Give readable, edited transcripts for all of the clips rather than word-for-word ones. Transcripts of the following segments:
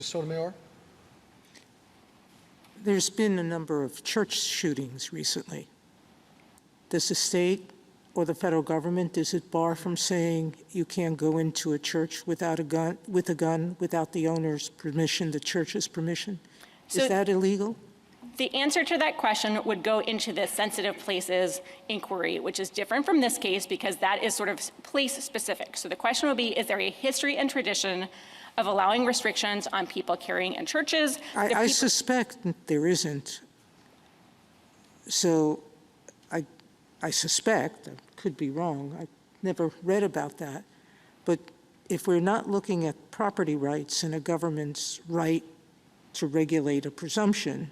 Sotomayor. There's been a number of church shootings recently. Does the state or the federal government, does it bar from saying you can't go into a church without a gun, without the owner's permission, the church's permission? Is that illegal? The answer to that question would go into the sensitive places inquiry, which is different from this case because that is sort of place specific. So the question would be, is there a history and tradition of allowing restrictions on people carrying in churches? I suspect there isn't. So I suspect, I could be wrong, I never read about that, but if we're not looking at property rights and a government's right to regulate a presumption,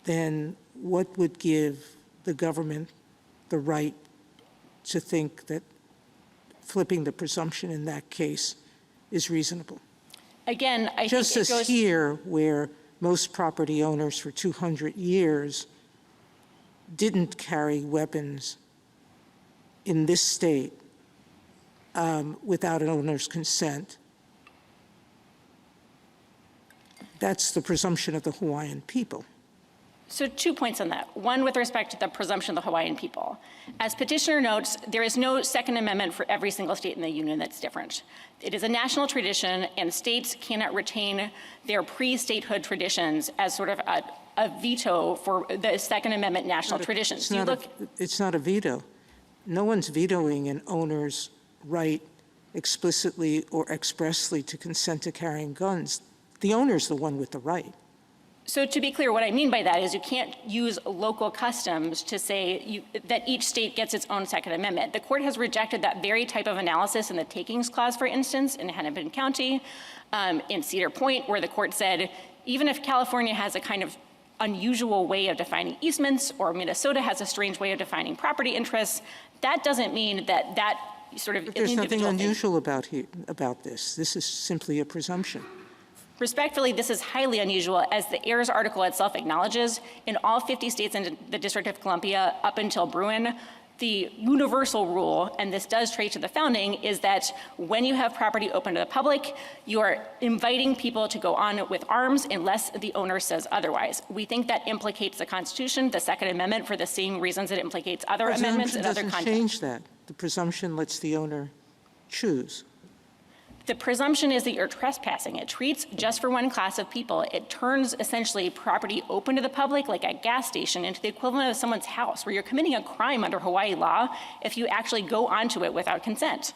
then what would give the government the right to think that flipping the presumption in that case is reasonable? Again, I just think as here, where most property owners for 200 years didn't carry weapons in this state without an owner's consent. That's the presumption of the Hawaiian people. So 2 points on that. One, with respect to the presumption of the Hawaiian people. As petitioner notes, there is no Second Amendment for every single state in the union that's different. It is a national tradition, and states cannot retain their pre-statehood traditions as sort of a veto for the Second Amendment national traditions. It's not a veto. No one's vetoing an owner's right explicitly or expressly to consent to carrying guns. The owner's the one with the right. So to be clear, what I mean by that is you can't use local customs to say that each state gets its own Second Amendment. The court has rejected that very type of analysis in the Takings Clause, for instance, in Hennepin County, in Cedar Point, where the court said, even if California has a kind of unusual way of defining easements, or Minnesota has a strange way of defining property interests, that doesn't mean that that sort of There's nothing unusual about this. This is simply a presumption. Respectfully, this is highly unusual, as the heirs article itself acknowledges. In all 50 states in the District of Columbia up until Bruin, the universal rule, and this does trace to the founding, is that when you have property open to the public, you are inviting people to go on with arms unless the owner says otherwise. We think that implicates the Constitution, the Second Amendment, for the same reasons it implicates other amendments in other contexts. Change that. The presumption lets the owner choose. The presumption is that you're trespassing. It treats just for one class of people. It turns essentially property open to the public, like a gas station, into the equivalent of someone's house, where you're committing a crime under Hawaii law if you actually go onto it without consent.